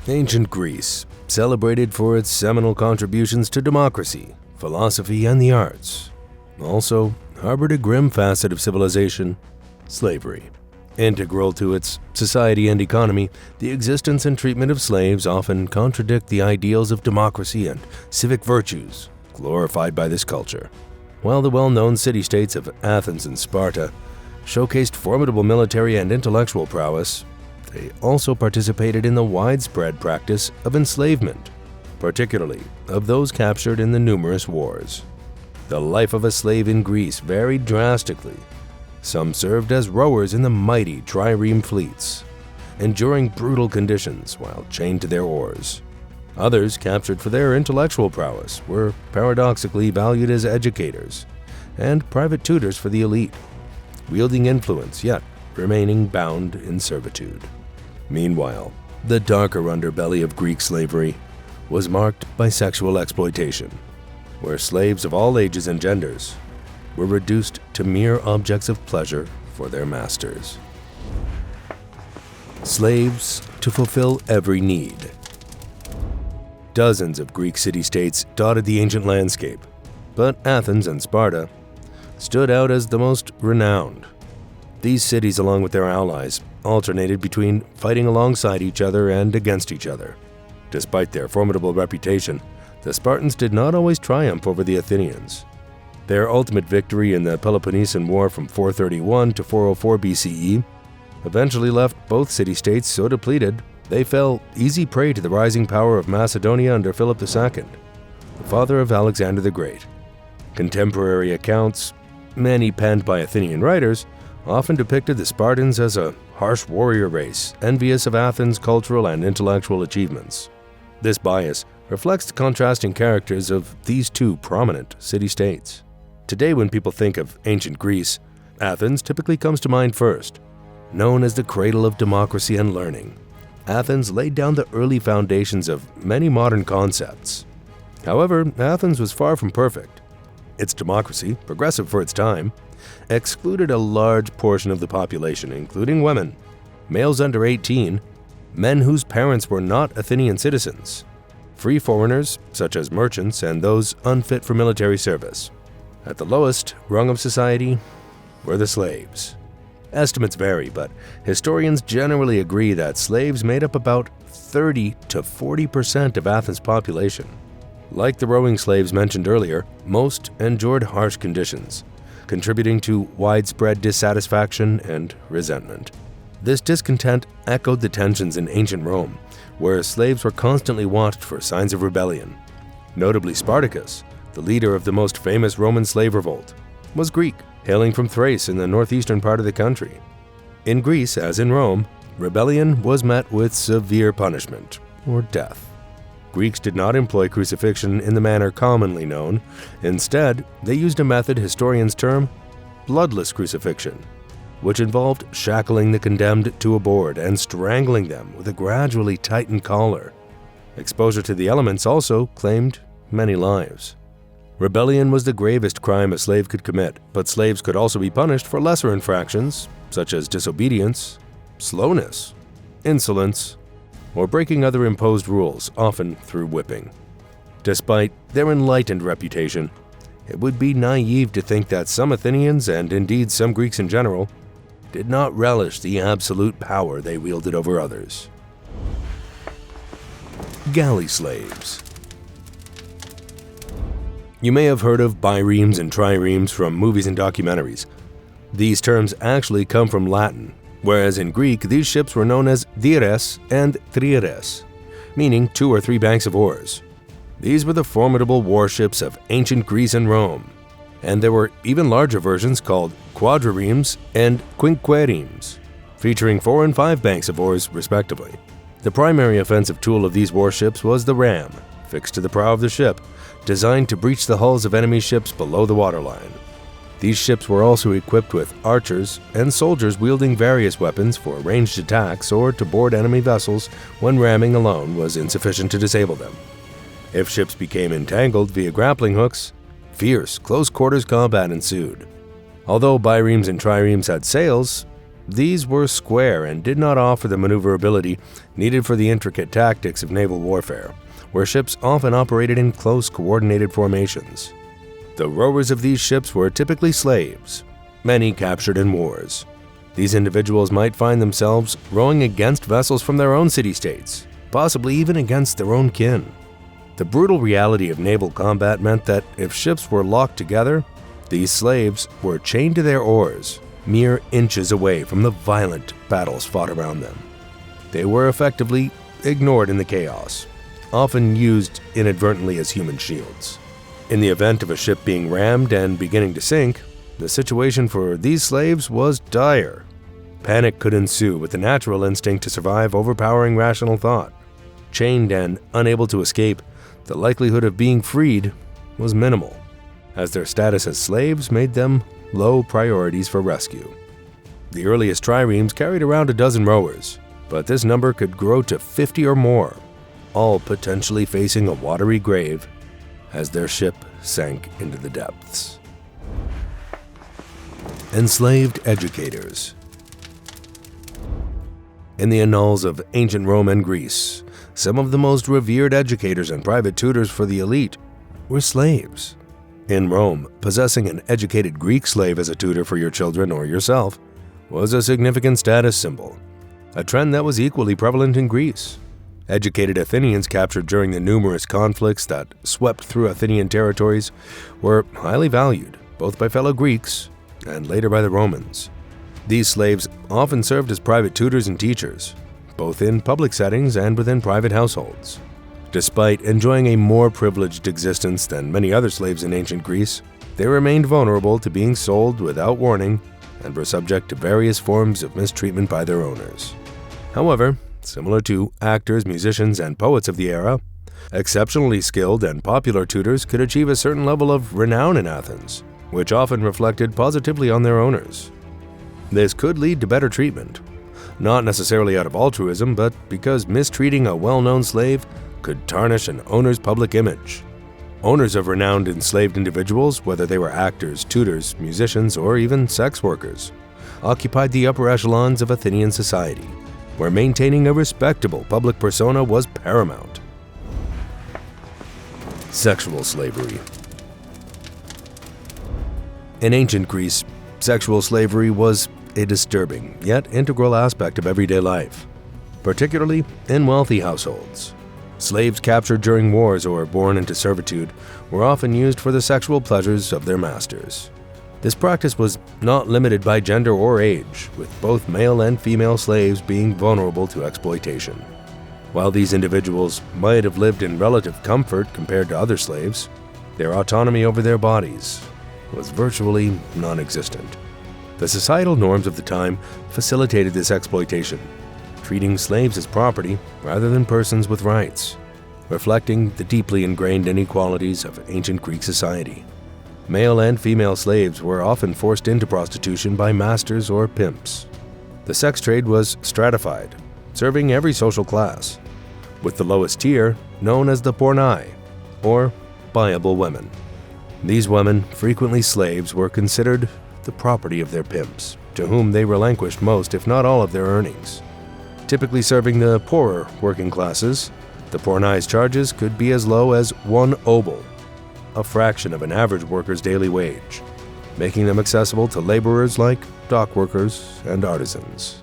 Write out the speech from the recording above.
Ancient Greece, celebrated for its seminal contributions to democracy, philosophy, and the arts, also harbored a grim facet of civilization: slavery. Integral to its society and economy, the existence and treatment of slaves often contradict the ideals of democracy and civic virtues glorified by this culture. While the well-known city-states of Athens and Sparta showcased formidable military and intellectual prowess, they also participated in the widespread practice of enslavement, particularly of those captured in the numerous wars. The life of a slave in Greece varied drastically. Some served as rowers in the mighty trireme fleets, enduring brutal conditions while chained to their oars. Others, captured for their intellectual prowess, were paradoxically valued as educators and private tutors for the elite, wielding influence yet remaining bound in servitude. Meanwhile, the darker underbelly of Greek slavery was marked by sexual exploitation, where slaves of all ages and genders were reduced to mere objects of pleasure for their masters. Slaves to fulfill every need. Dozens of Greek city-states dotted the ancient landscape, but Athens and Sparta stood out as the most renowned. These cities, along with their allies, alternated between fighting alongside each other and against each other. Despite their formidable reputation, the Spartans did not always triumph over the Athenians. Their ultimate victory in the Peloponnesian War from 431 to 404 BCE eventually left both city-states so depleted they fell easy prey to the rising power of Macedonia under Philip II, the father of Alexander the Great. Contemporary accounts, many penned by Athenian writers, often depicted the Spartans as a harsh warrior race, envious of Athens' cultural and intellectual achievements. This bias reflects the contrasting characters of these two prominent city-states. Today, when people think of ancient Greece, Athens typically comes to mind first. Known as the cradle of democracy and learning, Athens laid down the early foundations of many modern concepts. However, Athens was far from perfect. Its democracy, progressive for its time, excluded a large portion of the population, including women, males under 18, men whose parents were not Athenian citizens, free foreigners such as merchants, and those unfit for military service. At the lowest rung of society were the slaves. Estimates vary, but historians generally agree that slaves made up about 30 to 40% of Athens' population. Like the rowing slaves mentioned earlier, most endured harsh conditions, contributing to widespread dissatisfaction and resentment. This discontent echoed the tensions in ancient Rome, where slaves were constantly watched for signs of rebellion. Notably, Spartacus, the leader of the most famous Roman slave revolt, was Greek, hailing from Thrace in the northeastern part of the country. In Greece, as in Rome, rebellion was met with severe punishment, or death. Greeks did not employ crucifixion in the manner commonly known. Instead, they used a method historians term bloodless crucifixion, which involved shackling the condemned to a board and strangling them with a gradually tightened collar. Exposure to the elements also claimed many lives. Rebellion was the gravest crime a slave could commit, but slaves could also be punished for lesser infractions, such as disobedience, slowness, insolence, or breaking other imposed rules, often through whipping. Despite their enlightened reputation, it would be naive to think that some Athenians, and indeed some Greeks in general, did not relish the absolute power they wielded over others. Galley slaves. You may have heard of biremes and triremes from movies and documentaries. These terms actually come from Latin, whereas in Greek these ships were known as dires and trires, meaning 2 or 3 banks of oars. These were the formidable warships of ancient Greece and Rome, and there were even larger versions called quadriremes and quinqueremes, featuring 4 and 5 banks of oars respectively. The primary offensive tool of these warships was the ram, fixed to the prow of the ship, designed to breach the hulls of enemy ships below the waterline. These ships were also equipped with archers and soldiers wielding various weapons for ranged attacks or to board enemy vessels when ramming alone was insufficient to disable them. If ships became entangled via grappling hooks, fierce close-quarters combat ensued. Although biremes and triremes had sails, These were square and did not offer the maneuverability needed for the intricate tactics of naval warfare, where ships often operated in close, coordinated formations. The rowers of these ships were typically slaves, many captured in wars. These individuals might find themselves rowing against vessels from their own city-states, possibly even against their own kin. The brutal reality of naval combat meant that if ships were locked together, these slaves were chained to their oars, mere inches away from the violent battles fought around them. They were effectively ignored in the chaos, often used inadvertently as human shields. In the event of a ship being rammed and beginning to sink, the situation for these slaves was dire. Panic could ensue, with the natural instinct to survive overpowering rational thought. Chained and unable to escape, the likelihood of being freed was minimal, as their status as slaves made them low priorities for rescue. The earliest triremes carried around a dozen rowers, but this number could grow to 50 or more, all potentially facing a watery grave as their ship sank into the depths. Enslaved educators. In the annals of ancient Rome and Greece, some of the most revered educators and private tutors for the elite were slaves. In Rome, possessing an educated Greek slave as a tutor for your children or yourself was a significant status symbol, a trend that was equally prevalent in Greece. Educated Athenians captured during the numerous conflicts that swept through Athenian territories were highly valued, both by fellow Greeks and later by the Romans. These slaves often served as private tutors and teachers, both in public settings and within private households. Despite enjoying a more privileged existence than many other slaves in ancient Greece, they remained vulnerable to being sold without warning and were subject to various forms of mistreatment by their owners. However, similar to actors, musicians, and poets of the era, exceptionally skilled and popular tutors could achieve a certain level of renown in Athens, which often reflected positively on their owners. This could lead to better treatment, not necessarily out of altruism, but because mistreating a well-known slave could tarnish an owner's public image. Owners of renowned enslaved individuals, whether they were actors, tutors, musicians, or even sex workers, occupied the upper echelons of Athenian society, where maintaining a respectable public persona was paramount. Sexual slavery. In ancient Greece, sexual slavery was a disturbing yet integral aspect of everyday life, particularly in wealthy households. Slaves captured during wars or born into servitude were often used for the sexual pleasures of their masters. This practice was not limited by gender or age, with both male and female slaves being vulnerable to exploitation. While these individuals might have lived in relative comfort compared to other slaves, their autonomy over their bodies was virtually non-existent. The societal norms of the time facilitated this exploitation, treating slaves as property rather than persons with rights, reflecting the deeply ingrained inequalities of ancient Greek society. Male and female slaves were often forced into prostitution by masters or pimps. The sex trade was stratified, serving every social class, with the lowest tier known as the pornai, or buyable women. These women, frequently slaves, were considered the property of their pimps, to whom they relinquished most, if not all, of their earnings. Typically serving the poorer working classes, the pornai's charges could be as low as 1 obol, a fraction of an average worker's daily wage, making them accessible to laborers like dock workers and artisans.